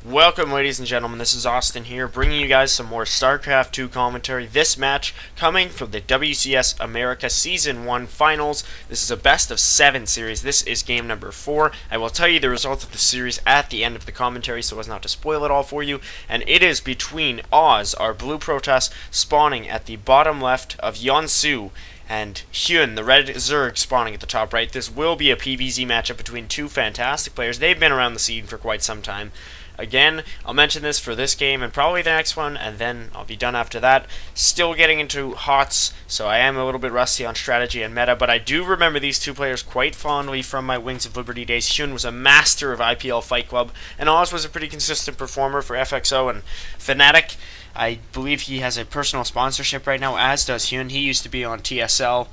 Welcome, ladies and gentlemen. This is Austin here, bringing you guys some more StarCraft 2 commentary. This match coming from the WCS America Season 1 Finals. This is a best of 7 series. This is game number 4. I will tell you the results of the series at the end of the commentary so as not to spoil it all for you. And it is between Oz, our blue Protoss, spawning at the bottom left of HyuN, and HyuN, the red Zerg, spawning at the top right. This will be a PvZ matchup between two fantastic players. They've been around the scene for quite some time. Again, I'll mention this for this game and probably the next one, and then I'll be done after that. Still getting into HOTS, so I am a little bit rusty on strategy and meta, but I do remember these two players quite fondly from my Wings of Liberty days. HyuN was a master of IPL Fight Club, and Oz was a pretty consistent performer for FXO and Fnatic. I believe he has a personal sponsorship right now, as does HyuN. He used to be on TSL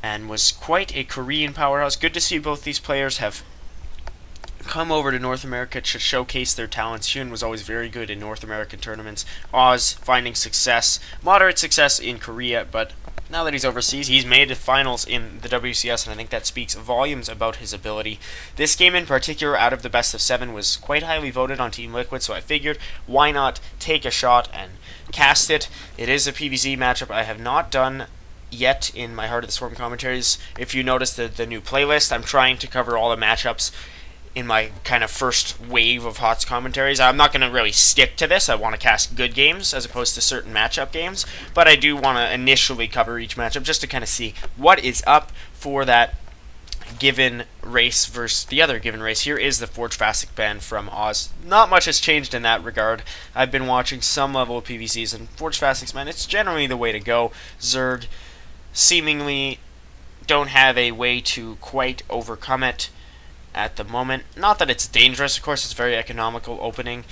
and was quite a Korean powerhouse. Good to see both these players have come over to North America to showcase their talents. HyuN was always very good in North American tournaments. Oz finding success, moderate success in Korea, but now that he's overseas, he's made finals in the WCS, and I think that speaks volumes about his ability. This game in particular, out of the best of 7, was quite highly voted on Team Liquid, so I figured, why not take a shot and cast it? It is a PvZ matchup I have not done yet in my Heart of the Swarm commentaries. If you notice the new playlist, I'm trying to cover all the matchups in my kind of first wave of HOTS commentaries. I'm not going to really stick to this. I want to cast good games as opposed to certain matchup games, but I do want to initially cover each matchup just to kind of see what is up for that given race versus the other given race. Here is the Forge Fastic ban from Oz. Not much has changed in that regard. I've been watching some level of PvZs, and Forge Fastic's ban, it's generally the way to go. Zerg seemingly don't have a way to quite overcome it at the moment. Not that it's dangerous, of course, it's a very economical opening,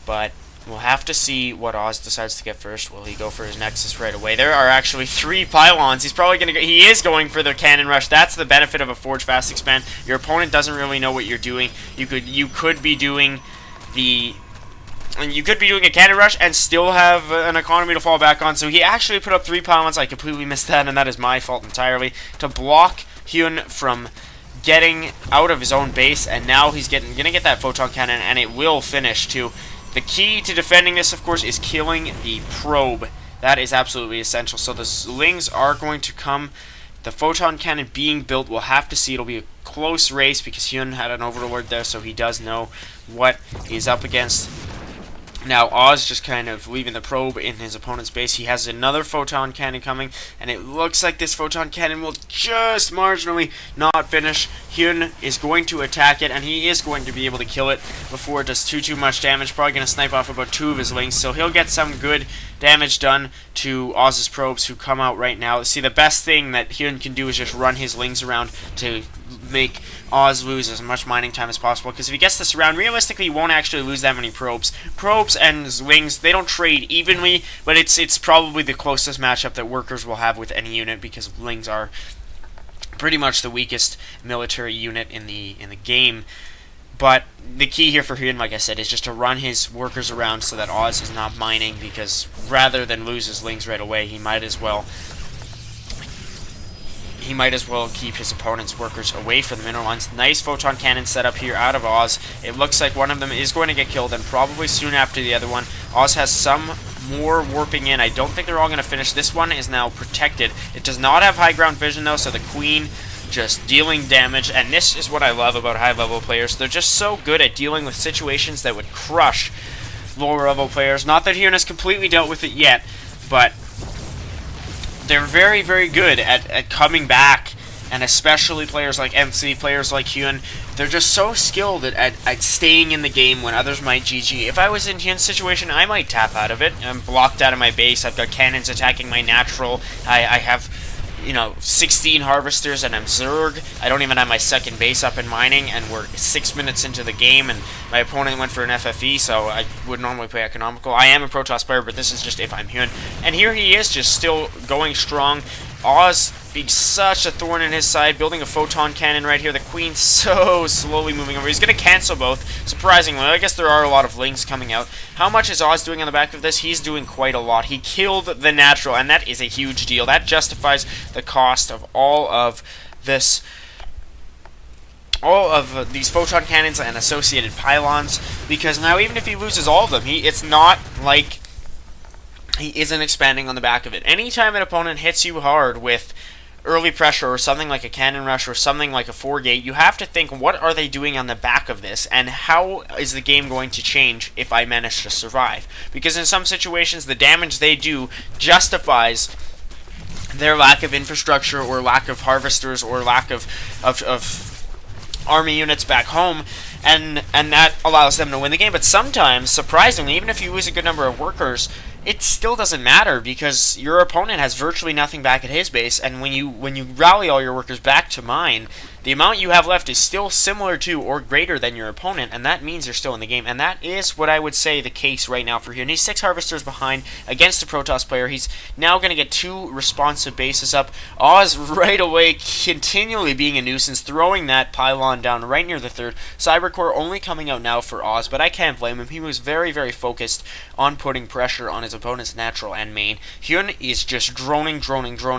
but we'll have to see what Oz decides to get first. Will he go for his Nexus right away? There are actually 3 pylons. He's probably going to go. He is going for the cannon rush. That's the benefit of a Forge Fast Expand. Your opponent doesn't really know what you're doing. You could be doing a cannon rush and still have an economy to fall back on. So he actually put up 3 pylons. I completely missed that, and that is my fault entirely, to block HyuN from getting out of his own base, and now he's gonna get that photon cannon, and it will finish too. The key to defending this, of course, is killing the probe. That is absolutely essential. So the Lings are going to come. The photon cannon being built, we'll have to see. It'll be a close race because HyuN had an overlord there, so he does know what he's up against. Now Oz just kind of leaving the probe in his opponent's base. He has another photon cannon coming, and it looks like this photon cannon will just marginally not finish. HyuN is going to attack it, and he is going to be able to kill it before it does too much damage. Probably going to snipe off about 2 of his Lings, so he'll get some good damage done to Oz's probes who come out right now. See, the best thing that HyuN can do is just run his Lings around to make Oz lose as much mining time as possible, because if he gets this around, realistically he won't actually lose that many probes. Probes and Lings, they don't trade evenly, but it's probably the closest matchup that workers will have with any unit, because Lings are pretty much the weakest military unit in the game. But the key here for HyuN, like I said, is just to run his workers around so that Oz is not mining, because rather than lose his Lings right away, he might as well keep his opponent's workers away from the mineral lines. Nice photon cannon set up here out of Oz. It looks like one of them is going to get killed, and probably soon after the other one. Oz has some more warping in. I don't think they're all going to finish. This one is now protected. It does not have high ground vision, though, so the Queen just dealing damage, and this is what I love about high-level players. They're just so good at dealing with situations that would crush lower-level players. Not that HyuN has completely dealt with it yet, but they're very, very good at coming back, and especially players like MC, players like HyuN. They're just so skilled at staying in the game when others might GG. If I was in HyuN's situation, I might tap out of it. I'm blocked out of my base. I've got cannons attacking my natural. I have 16 harvesters, and I'm Zerg. I don't even have my second base up and mining, and we're 6 minutes into the game, and my opponent went for an FFE, so I would normally play economical. I am a Protoss player, but this is just if I'm HyuN. And here he is, just still going strong. Oz being such a thorn in his side, building a photon cannon right here. The Queen so slowly moving over. He's going to cancel both, surprisingly. I guess there are a lot of Lings coming out. How much is Oz doing on the back of this? He's doing quite a lot. He killed the natural, and that is a huge deal. That justifies the cost of all of this all of these photon cannons and associated pylons, because now even if he loses all of them, it's not like he isn't expanding on the back of it. Anytime an opponent hits you hard with early pressure or something like a cannon rush or something like a 4-gate, you have to think, what are they doing on the back of this, and how is the game going to change if I manage to survive? Because in some situations, the damage they do justifies their lack of infrastructure or lack of harvesters or lack of army units back home, and that allows them to win the game. But sometimes, surprisingly, even if you lose a good number of workers, it still doesn't matter, because your opponent has virtually nothing back at his base, and when you rally all your workers back to mine, the amount you have left is still similar to or greater than your opponent, and that means you're still in the game. And that is what I would say the case right now for HyuN. He's 6 harvesters behind against the Protoss player. He's now going to get 2 responsive bases up. Oz right away continually being a nuisance, throwing that pylon down right near the 3rd. Cybercore only coming out now for Oz, but I can't blame him. He was very, very focused on putting pressure on his opponent's natural and main. HyuN is just droning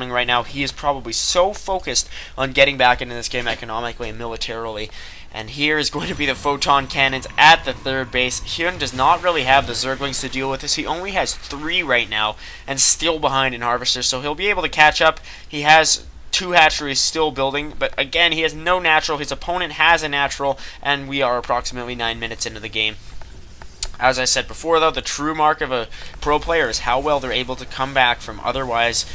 right now. He is probably so focused on getting back into this game economically and militarily. And here is going to be the photon cannons at the 3rd base. HyuN does not really have the Zerglings to deal with this. He only has 3 right now and still behind in harvesters, so he'll be able to catch up. He has 2 hatcheries still building, but again, he has no natural. His opponent has a natural, and we are approximately 9 minutes into the game. As I said before, though, the true mark of a pro player is how well they're able to come back from otherwise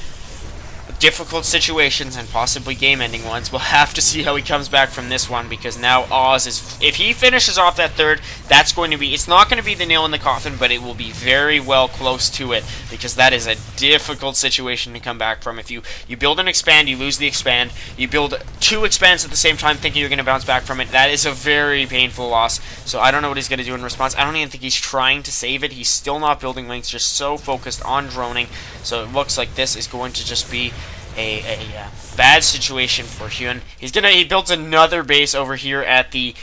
difficult situations and possibly game-ending ones. We'll have to see how he comes back from this one, because now Oz is, if he finishes off that 3rd, that's going to be, it's not going to be the nail in the coffin, but it will be very well close to it, because that is a difficult situation to come back from. If you build an expand, you lose the expand. You build 2 expands at the same time thinking you're going to bounce back from it. That is a very painful loss. So I don't know what he's going to do in response. I don't even think he's trying to save it. He's still not building links, just so focused on droning. So it looks like this is going to just be a bad situation for HyuN. He builds another base over here at the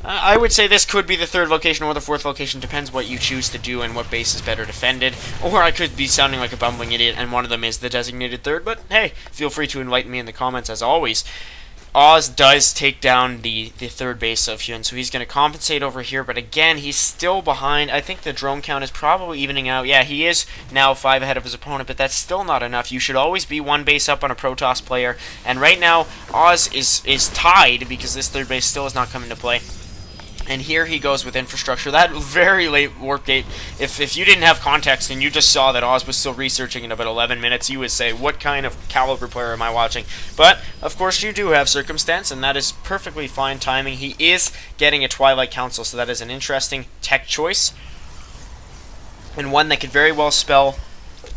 I would say this could be the 3rd location or the 4th location, depends what you choose to do and what base is better defended. Or I could be sounding like a bumbling idiot and one of them is the designated 3rd, but hey, feel free to enlighten me in the comments as always. Oz does take down the 3rd base of HyuN, so he's going to compensate over here, but again, he's still behind. I think the drone count is probably evening out. Yeah, he is now 5 ahead of his opponent, but that's still not enough. You should always be 1 base up on a Protoss player, and right now, Oz is tied because this 3rd base still has not come into play. And here he goes with infrastructure. That very late warp gate, if you didn't have context and you just saw that Oz was still researching in about 11 minutes, you would say, what kind of caliber player am I watching? But, of course, you do have circumstance, and that is perfectly fine timing. He is getting a Twilight Council, so that is an interesting tech choice. And one that could very well spell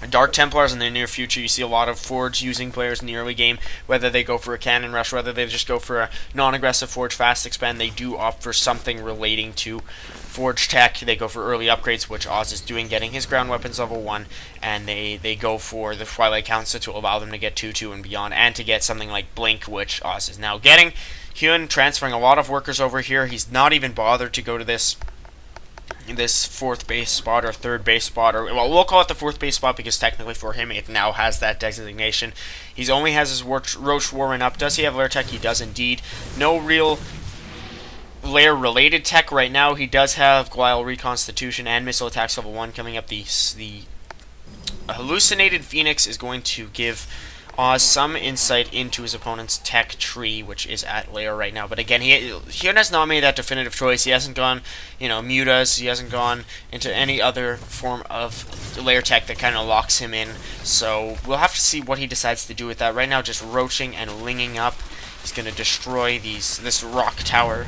Dark Templars in the near future. You see a lot of Forge using players in the early game, whether they go for a cannon rush, whether they just go for a non-aggressive Forge fast expand, they do opt for something relating to Forge tech. They go for early upgrades, which Oz is doing, getting his ground weapons level 1, and they go for the Twilight Council to allow them to get 2/2 and beyond, and to get something like Blink, which Oz is now getting. HyuN transferring a lot of workers over here. He's not even bothered to go to this 4th base spot or 3rd base spot, or well, we'll call it the 4th base spot because technically for him it now has that designation. He only has his Roach Warren up. Does he have lair tech? He does indeed. No real lair related tech right now. He does have Glial Reconstitution and Missile Attacks level 1 coming up. The Hallucinated Phoenix is going to give Oz some insight into his opponent's tech tree, which is at lair right now. But again, he has not made that definitive choice. He hasn't gone, mutas. He hasn't gone into any other form of lair tech that kind of locks him in. So we'll have to see what he decides to do with that. Right now, just roaching and linging up. He's going to destroy this rock tower,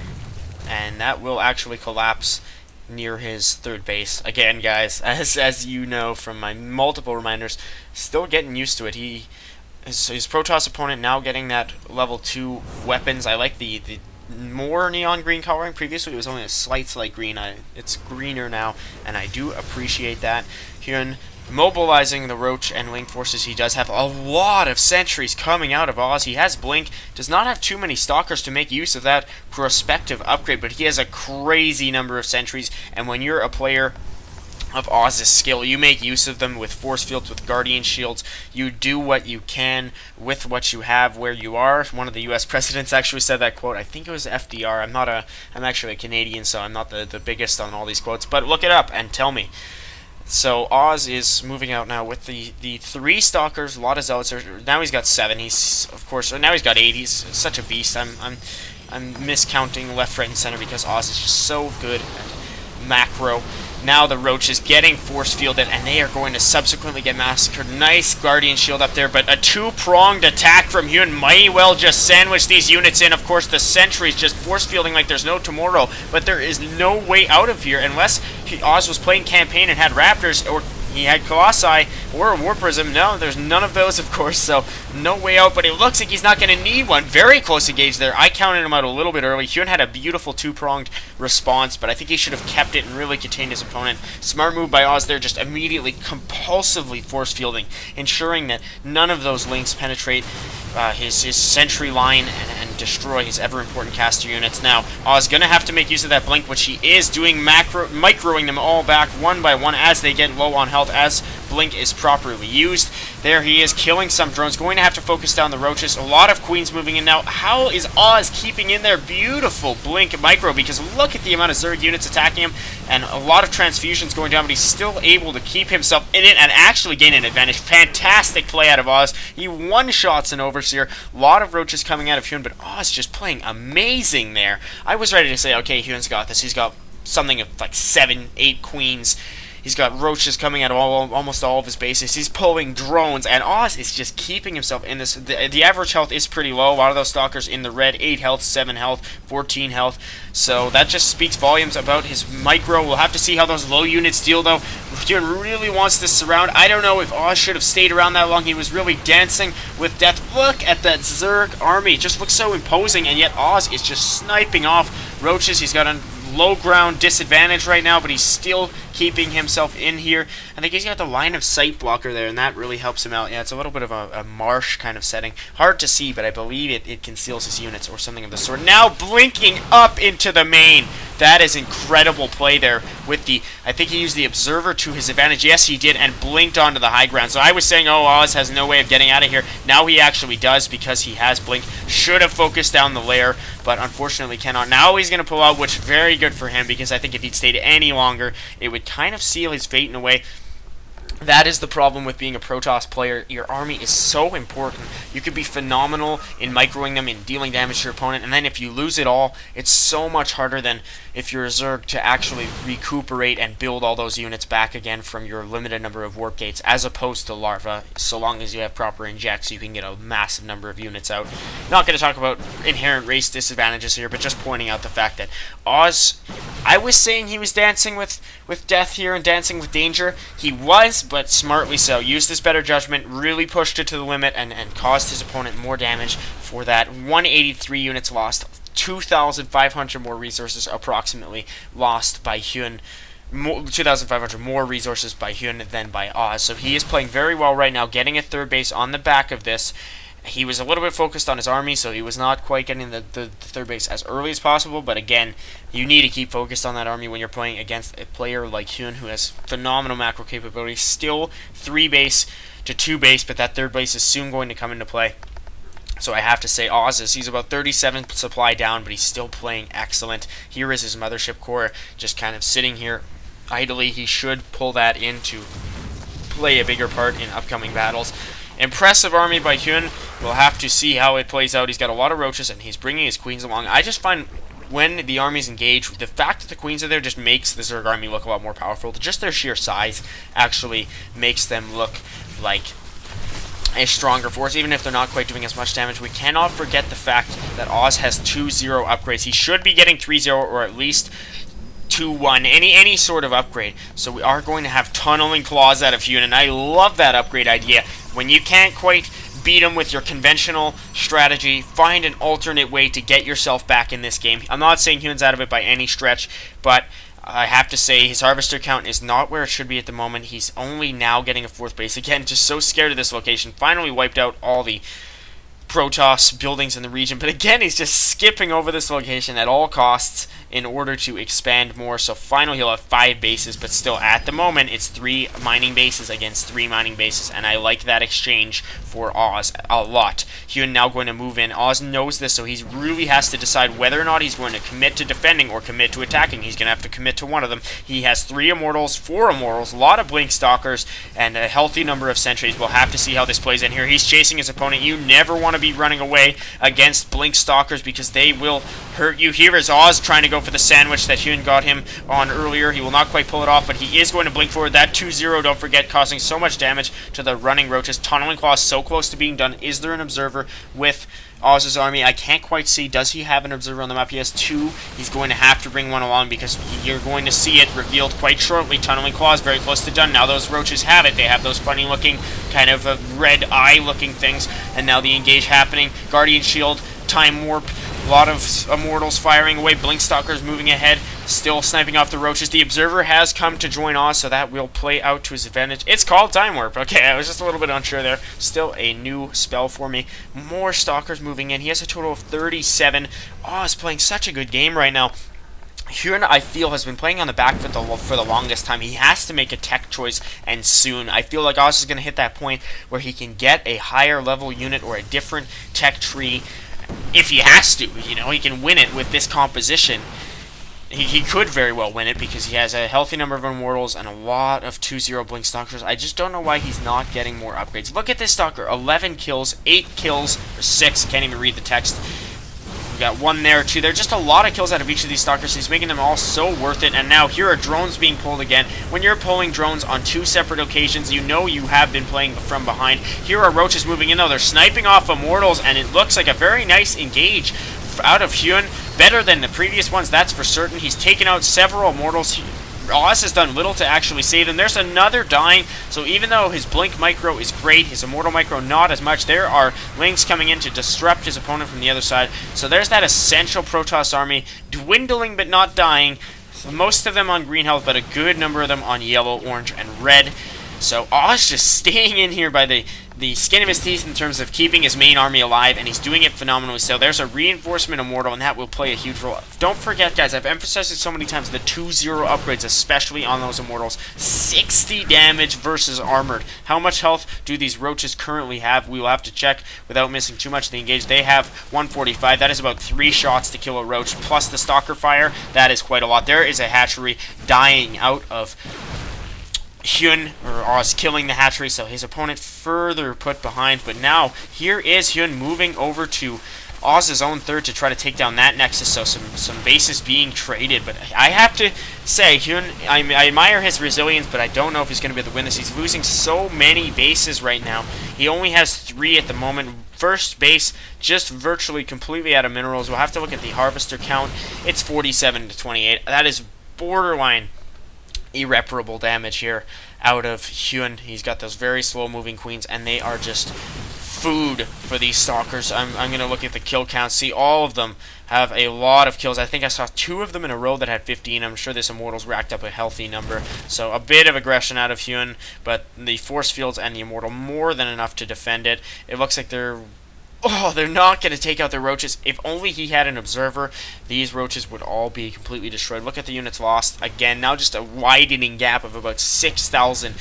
and that will actually collapse near his 3rd base. Again, guys, as you know from my multiple reminders, still getting used to it. His Protoss opponent now getting that level 2 weapons. I like the more neon green coloring. Previously it was only a slight green. It's greener now, and I do appreciate that. HyuN mobilizing the Roach and Link forces. He does have a lot of sentries coming out of Oz. He has Blink, does not have too many Stalkers to make use of that prospective upgrade, but he has a crazy number of sentries, and when you're a player of Oz's skill. You make use of them with force fields, with guardian shields. You do what you can with what you have where you are. One of the U.S. presidents actually said that quote. I think it was FDR. I'm actually a Canadian, so I'm not the biggest on all these quotes. But look it up and tell me. So Oz is moving out now with the 3 stalkers. A lot of zealots. Now he's got 7. He's of course now he's got 8. He's such a beast. I'm miscounting left, right, and center because Oz is just so good at macro. Now the Roach is getting force fielded, and they are going to subsequently get massacred. Nice Guardian Shield up there, but a 2-pronged attack from HyuN might well just sandwich these units in. Of course, the Sentry's just force fielding like there's no tomorrow, but there is no way out of here unless Oz was playing campaign and had Raptors, or he had Colossi or a War Prism. No, there's none of those, of course, so no way out, but it looks like he's not going to need one. Very close engage there. I counted him out a little bit early. HyuN had a beautiful 2-pronged response, but I think he should have kept it and really contained his opponent. Smart move by Oz there, just immediately compulsively force fielding, ensuring that none of those links penetrate his Sentry line and destroy his ever-important caster units. Now, Oz going to have to make use of that blink, which he is doing, microing them all back one by one as they get low on health, as blink is properly used. There he is, killing some drones, going to have to focus down the Roaches. A lot of Queens moving in now. How is Oz keeping in their beautiful blink micro? Because look at the amount of Zerg units attacking him, and a lot of transfusions going down, but he's still able to keep himself in it and actually gain an advantage. Fantastic play out of Oz. He one-shots an Overseer. A lot of Roaches coming out of HyuN, but Oz just playing amazing there. I was ready to say, okay, HyuN's got this. He's got something of like 7, 8 Queens. He's got Roaches coming out of almost all of his bases. He's pulling drones, and Oz is just keeping himself in this. The average health is pretty low. A lot of those stalkers in the red, 8 health, 7 health, 14 health. So that just speaks volumes about his micro. We'll have to see how those low units deal, though. HyuN really wants this surround. I don't know if Oz should have stayed around that long. He was really dancing with death. Look at that Zerg army. It just looks so imposing, and yet Oz is just sniping off Roaches. He's got a low ground disadvantage right now, but he's still keeping himself in here. I think he's got the line of sight blocker there, and that really helps him out. Yeah, it's a little bit of a marsh kind of setting. Hard to see, but I believe it conceals his units or something of the sort. Now blinking up into the main. That is incredible play there with the, I think he used the Observer to his advantage. Yes, he did, and blinked onto the high ground. So I was saying, oh, Oz has no way of getting out of here. Now he actually does because he has blinked. Should have focused down the lair, but unfortunately cannot. Now he's going to pull out, which is very good for him, because I think if he'd stayed any longer, it would kind of seal his fate in a way. That is the problem with being a Protoss player. Your army is so important. You could be phenomenal in microing them, in dealing damage to your opponent, and then if you lose it all, it's so much harder than if you're a Zerg to actually recuperate and build all those units back again from your limited number of warp gates, as opposed to Larva. So long as you have proper injects, you can get a massive number of units out. Not going to talk about inherent race disadvantages here, but just pointing out the fact that Oz, I was saying he was dancing with death here and dancing with danger. He was, but smartly so. Used his better judgment, really pushed it to the limit, and caused his opponent more damage for that. 183 units lost, 2,500 more resources approximately lost by HyuN. 2,500 more resources by HyuN than by Oz. So he is playing very well right now, getting a third base on the back of this. He was a little bit focused on his army, so he was not quite getting the third base as early as possible. But again, you need to keep focused on that army when you're playing against a player like HyuN, who has phenomenal macro capabilities. Still 3 base to 2 base, but that third base is soon going to come into play. So I have to say, he's about 37 supply down, but he's still playing excellent. Here is his mothership core, just kind of sitting here idly. He should pull that in to play a bigger part in upcoming battles. Impressive army by HyuN. We'll have to see how it plays out. He's got a lot of Roaches, and he's bringing his Queens along. I just find when the armies engage, the fact that the Queens are there just makes the Zerg army look a lot more powerful. Just their sheer size actually makes them look like a stronger force, even if they're not quite doing as much damage. We cannot forget the fact that Oz has 2-0 upgrades. He should be getting 3-0 or at least 2-1, any sort of upgrade. So we are going to have tunneling claws out of HyuN, and I love that upgrade idea. When you can't quite beat him with your conventional strategy, find an alternate way to get yourself back in this game. I'm not saying HyuN's out of it by any stretch, but I have to say his harvester count is not where it should be at the moment. He's only now getting a 4th base. Again, just so scared of this location. Finally wiped out all the Protoss buildings in the region, but again, he's just skipping over this location at all costs in order to expand more. So finally he'll have 5 bases, but still at the moment it's 3 mining bases against 3 mining bases, and I like that exchange for Oz a lot. HyuN now going to move in. Oz knows this, so he really has to decide whether or not he's going to commit to defending or commit to attacking. He's going to have to commit to one of them. He has 3 Immortals, 4 Immortals, a lot of Blink Stalkers, and a healthy number of Sentries. We'll have to see how this plays in here. He's chasing his opponent. You never want to be running away against Blink Stalkers because they will hurt you. Here is Oz trying to go for the sandwich that HyuN got him on earlier. He will not quite pull it off, but he is going to blink forward. That 2-0, don't forget, causing so much damage to the running roaches. Tunneling Claw is so close to being done. Is there an observer with Oz's army? I can't quite see. Does he have an observer on the map? He has 2. He's going to have to bring one along because you're going to see it revealed quite shortly. Tunneling Claw is very close to done. Now those roaches have it. They have those funny looking, kind of red eye looking things, and now the engage happening. Guardian Shield, Time Warp, a lot of Immortals firing away. Blink Stalkers moving ahead, still sniping off the roaches. The Observer has come to join Oz, so that will play out to his advantage. It's called Time Warp. Okay, I was just a little bit unsure there. Still a new spell for me. More Stalkers moving in. He has a total of 37. Oz playing such a good game right now. HyuN, I feel, has been playing on the back foot for the longest time. He has to make a tech choice, and soon. I feel like Oz is going to hit that point where he can get a higher level unit or a different tech tree. If he has to, you know, he can win it with this composition. He could very well win it because he has a healthy number of Immortals and a lot of 2-0 Blink Stalkers. I just don't know why he's not getting more upgrades. Look at this Stalker, 11 kills, 8 kills, or 6, can't even read the text. We got 1 there, 2 there, just a lot of kills out of each of these Stalkers. He's making them all so worth it, and now here are drones being pulled again. When you're pulling drones on 2 separate occasions, you know you have been playing from behind. Here are roaches moving in, though. They're sniping off Immortals, and it looks like a very nice engage out of HyuN. Better than the previous ones, that's for certain. He's taken out several Immortals. Oz has done little to actually save them. There's another dying, so even though his Blink Micro is great, his Immortal Micro not as much, there are Lings coming in to disrupt his opponent from the other side. So there's that essential Protoss army, dwindling but not dying. So most of them on green health, but a good number of them on yellow, orange, and red. So Oz just staying in here by the skin of his teeth in terms of keeping his main army alive, and he's doing it phenomenally. So there's a reinforcement Immortal, and that will play a huge role. Don't forget, guys, I've emphasized it so many times, the 2-0 upgrades, especially on those Immortals. 60 damage versus armored. How much health do these roaches currently have? We will have to check without missing too much of the engage. They have 145. That is about 3 shots to kill a roach, plus the Stalker fire. That is quite a lot. There is a hatchery dying out of HyuN, or Oz, killing the hatchery, so his opponent further put behind. But now, here is HyuN moving over to Oz's own third to try to take down that Nexus, so some bases being traded. But I have to say, HyuN, I admire his resilience, but I don't know if he's going to be able to win this. He's losing so many bases right now. He only has 3 at the moment. First base, just virtually completely out of minerals. We'll have to look at the harvester count. It's 47 to 28. That is borderline irreparable damage here out of HyuN. He's got those very slow moving queens, and they are just food for these Stalkers. I'm going to look at the kill count. See, all of them have a lot of kills. I think I saw 2 of them in a row that had 15. I'm sure this Immortal's racked up a healthy number. So a bit of aggression out of HyuN, but the force fields and the Immortal more than enough to defend it. It looks like they're not going to take out the roaches. If only he had an observer, these roaches would all be completely destroyed. Look at the units lost. Again, now just a widening gap of about 6,000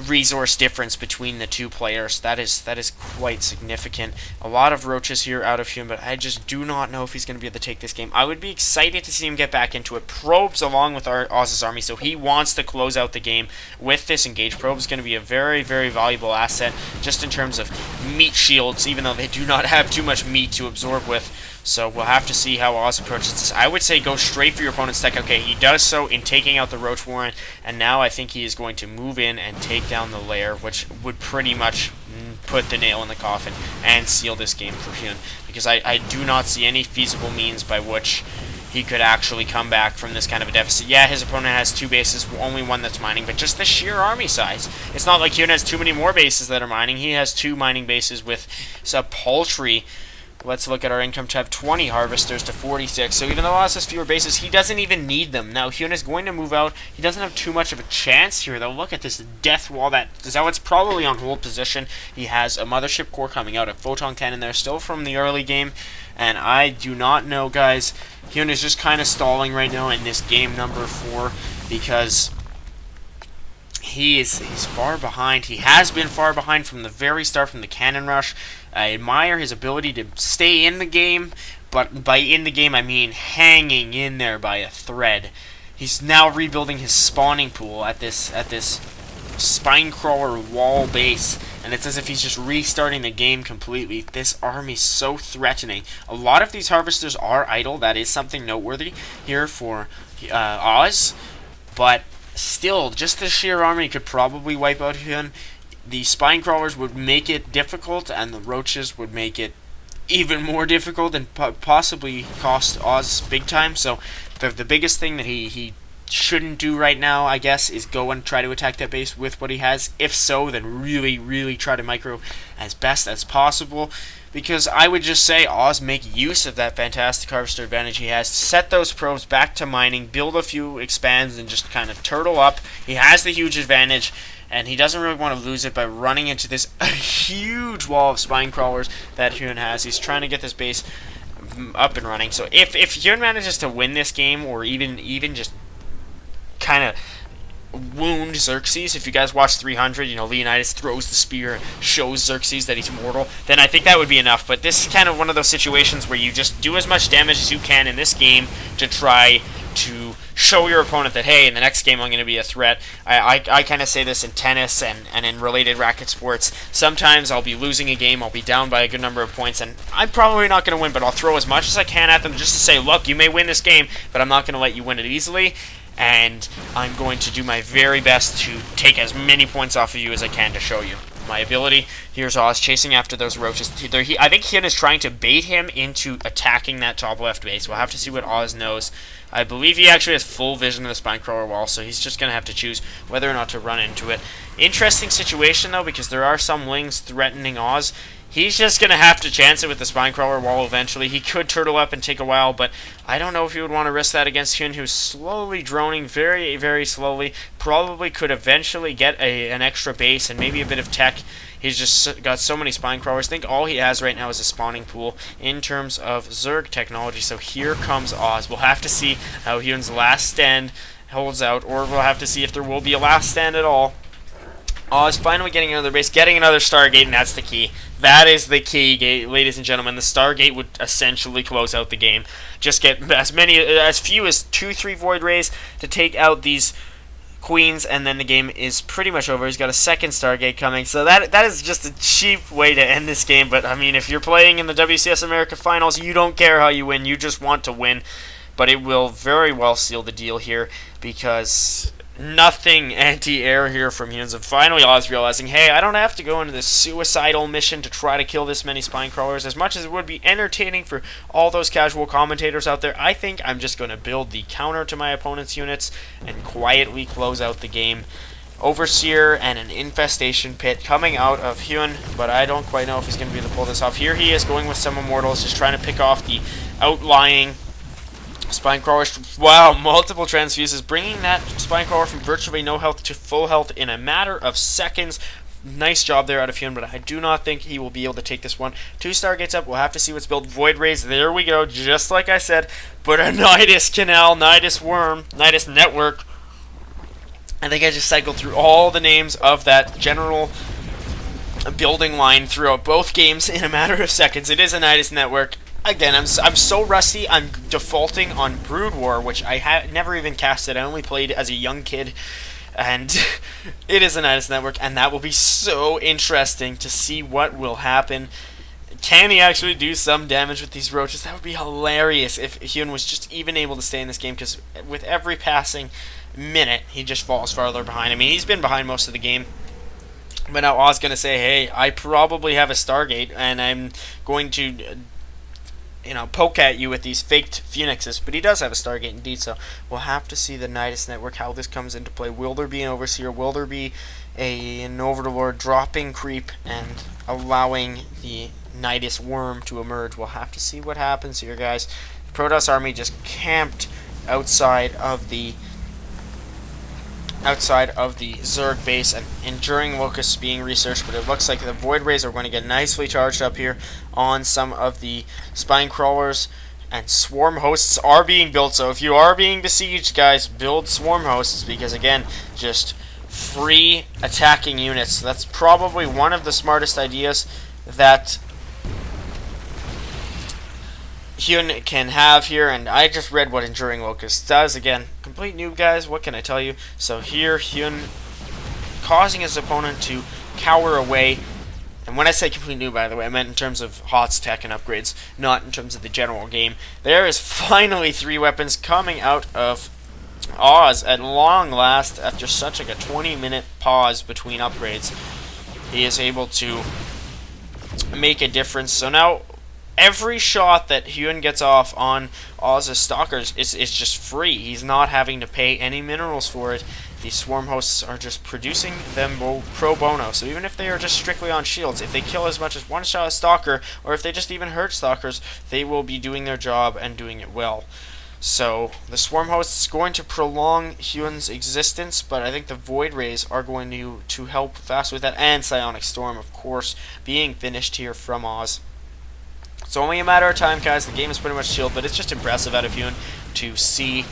resource difference between the 2 players. That is quite significant. A lot of roaches here out of HyuN, but I just do not know if he's going to be able to take this game. I would be excited to see him get back into it. Probes along with Oz's army, so he wants to close out the game with this engage. Probe is going to be a very, very valuable asset just in terms of meat shields, even though they do not have too much meat to absorb with. So we'll have to see how Oz approaches this. I would say go straight for your opponent's tech. Okay, he does so in taking out the Roach Warren, and now I think he is going to move in and take down the lair, which would pretty much put the nail in the coffin and seal this game for HyuN, because I do not see any feasible means by which he could actually come back from this kind of a deficit. Yeah, his opponent has 2 bases, only 1 that's mining, but just the sheer army size. It's not like HyuN has too many more bases that are mining. He has 2 mining bases with a paltry Let's look at our income tab. 20 harvesters to 46. So even though Oz has fewer bases, he doesn't even need them. Now, HyuN is going to move out. He doesn't have too much of a chance here, though. Look at this death wall. That is how it's probably on hold position. He has a mothership core coming out, a photon cannon there, still from the early game. And I do not know, guys. HyuN is just kind of stalling right now in this game number 4 because he's far behind. He has been far behind from the very start, from the cannon rush. I admire his ability to stay in the game, but by in the game I mean hanging in there by a thread. He's now rebuilding his spawning pool at this spinecrawler wall base, and it's as if he's just restarting the game completely. This army's so threatening. A lot of these harvesters are idle. That is something noteworthy here for Oz, but still, just the sheer army could probably wipe out HyuN. The spine crawlers would make it difficult, and the roaches would make it even more difficult and possibly cost Oz big time. So the biggest thing that he shouldn't do right now, I guess, is go and try to attack that base with what he has. If so, then really try to micro as best as possible, because I would just say Oz make use of that fantastic harvester advantage he has. Set those probes back to mining, build a few expands, and just kind of turtle up. He has the huge advantage, and he doesn't really want to lose it by running into this huge wall of spine crawlers that HyuN has. He's trying to get this base up and running. So if HyuN manages to win this game, or even just kind of wound Xerxes, if you guys watch 300, you know, Leonidas throws the spear, shows Xerxes that he's mortal, then I think that would be enough. But this is kind of one of those situations where you just do as much damage as you can in this game to try to show your opponent that, hey, in the next game I'm going to be a threat. I kind of say this in tennis and in related racket sports. Sometimes I'll be losing a game, I'll be down by a good number of points, and I'm probably not going to win, but I'll throw as much as I can at them just to say, look, you may win this game, but I'm not going to let you win it easily. And I'm going to do my very best to take as many points off of you as I can to show you my ability. Here's Oz chasing after those roaches. I think HyuN is trying to bait him into attacking that top left base. We'll have to see what Oz knows. I believe he actually has full vision of the spinecrawler wall, so he's just going to have to choose whether or not to run into it. Interesting situation, though, because there are some wings threatening Oz. He's just going to have to chance it with the spinecrawler wall eventually. He could turtle up and take a while, but I don't know if he would want to risk that against HyuN, who's slowly droning, very slowly. Probably could eventually get an extra base and maybe a bit of tech. He's just got so many spinecrawlers. I think all he has right now is a spawning pool in terms of Zerg technology. So here comes Oz. We'll have to see how HyuN's last stand holds out, or we'll have to see if there will be a last stand at all. Oz finally getting another base, getting another Stargate, and that's the key. That is the key, ladies and gentlemen. The Stargate would essentially close out the game. Just get as few as 2-3 Void Rays to take out these queens, and then the game is pretty much over. He's got a second Stargate coming, so that is just a cheap way to end this game. But I mean, if you're playing in the WCS America Finals, you don't care how you win. You just want to win. But it will very well seal the deal here, because nothing anti-air here from HyuN. And finally Oz realizing, hey, I don't have to go into this suicidal mission to try to kill this many spine crawlers. As much as it would be entertaining for all those casual commentators out there, I think I'm just going to build the counter to my opponent's units and quietly close out the game. Overseer and an infestation pit coming out of HyuN, but I don't quite know if he's going to be able to pull this off. Here he is going with some immortals, just trying to pick off the outlying spinecrawlers. Wow, multiple transfuses, bringing that spinecrawler from virtually no health to full health in a matter of seconds. Nice job there out of HyuN, but I do not think he will be able to take this one. 2 Stargates up. We'll have to see what's built. Void Rays, there we go, just like I said. But a Nidus Canal, Nidus Worm, Nidus Network. I think I just cycled through all the names of that general building line throughout both games in a matter of seconds. It is a Nidus Network. Again, I'm so rusty, I'm defaulting on Brood War, which I never even casted. I only played as a young kid, and it is a Nidus Network, and that will be so interesting to see what will happen. Can he actually do some damage with these roaches? That would be hilarious if HyuN was just even able to stay in this game, because with every passing minute, he just falls farther behind. I mean, he's been behind most of the game. But now Oz going to say, hey, I probably have a Stargate, and I'm going to poke at you with these faked phoenixes, but he does have a Stargate indeed, so we'll have to see the Nidus network, how this comes into play. Will there be an Overseer? Will there be an Overlord dropping creep and allowing the Nidus worm to emerge? We'll have to see what happens here, guys. The Protoss army just camped outside of the Zerg base, and Enduring Locusts being researched, but it looks like the Void Rays are going to get nicely charged up here on some of the Spine Crawlers, and Swarm Hosts are being built. So if you are being besieged, guys, build Swarm Hosts, because again, just free attacking units. That's probably one of the smartest ideas that HyuN can have here, and I just read what Enduring Locust does. Again, complete noob, guys, what can I tell you? So here, HyuN causing his opponent to cower away, and when I say complete noob, by the way, I meant in terms of HOTS tech and upgrades, not in terms of the general game. There is finally 3 weapons coming out of Oz at long last, after such like a 20-minute pause between upgrades. He is able to make a difference. So now every shot that HyuN gets off on Oz's Stalkers is just free. He's not having to pay any minerals for it. These Swarm Hosts are just producing them pro bono. So even if they are just strictly on shields, if they kill as much as one shot a Stalker, or if they just even hurt Stalkers, they will be doing their job and doing it well. So the Swarm Host is going to prolong HyuN's existence, but I think the Void Rays are going to help fast with that, and Psionic Storm, of course, being finished here from Oz. It's only a matter of time, guys. The game is pretty much sealed, but it's just impressive out of HyuN to see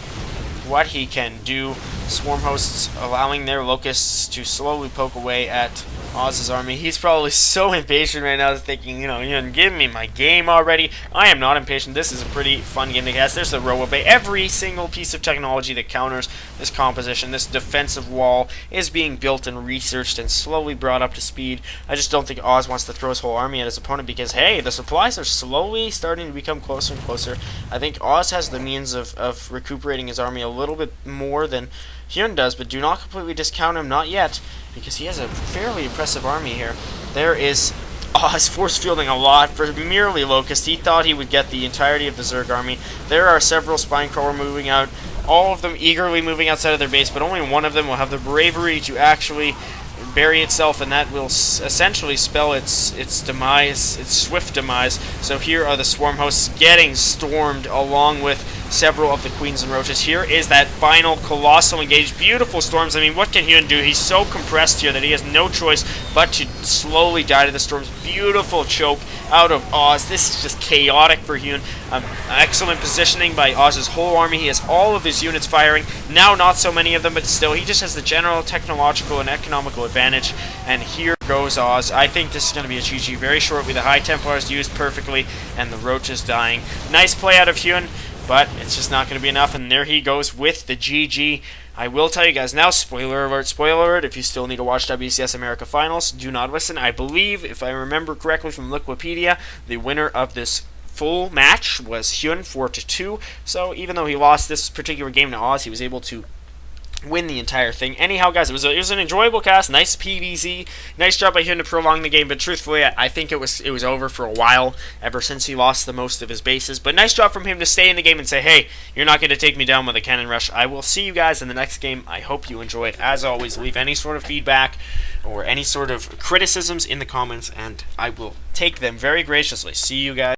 what he can do. Swarm Hosts allowing their Locusts to slowly poke away at Oz's army. He's probably so impatient right now, thinking, HyuN, give me my game already. I am not impatient. This is a pretty fun game to cast. There's the Robo Bay. Every single piece of technology that counters this composition, this defensive wall, is being built and researched and slowly brought up to speed. I just don't think Oz wants to throw his whole army at his opponent, because, hey, the supplies are slowly starting to become closer and closer. I think Oz has the means of recuperating his army a little bit more than HyuN does, but do not completely discount him, not yet, because he has a fairly impressive army here. There is Oz force fielding a lot for merely Locust. He thought he would get the entirety of the Zerg army. There are several Spinecrawler moving out, all of them eagerly moving outside of their base, but only one of them will have the bravery to actually bury itself, and that will essentially spell its demise, its swift demise. So here are the Swarm Hosts getting stormed along with several of the Queens and Roaches. Here is that final colossal engage. Beautiful storms. I mean, what can HyuN do? He's so compressed here that he has no choice but to slowly die to the storms. Beautiful choke out of Oz. This is just chaotic for HyuN. Excellent positioning by Oz's whole army. He has all of his units firing. Now not so many of them, but still, he just has the general technological and economical advantage. And here goes Oz. I think this is going to be a GG very shortly. The High Templars used perfectly, and the Roaches dying. Nice play out of HyuN, but it's just not going to be enough, and there he goes with the GG. I will tell you guys now, spoiler alert, if you still need to watch WCS America Finals, do not listen. I believe, if I remember correctly from Wikipedia, the winner of this full match was HyuN 4-2, so even though he lost this particular game to Oz, he was able to win the entire thing. Anyhow, guys, it was an enjoyable cast. Nice PvZ. Nice job by HyuN to prolong the game, but truthfully, I think it was over for a while, ever since he lost the most of his bases. But nice job from him to stay in the game and say, hey, you're not going to take me down with a cannon rush. I will see you guys in the next game. I hope you enjoyed. As always, leave any sort of feedback or any sort of criticisms in the comments, and I will take them very graciously. See you guys.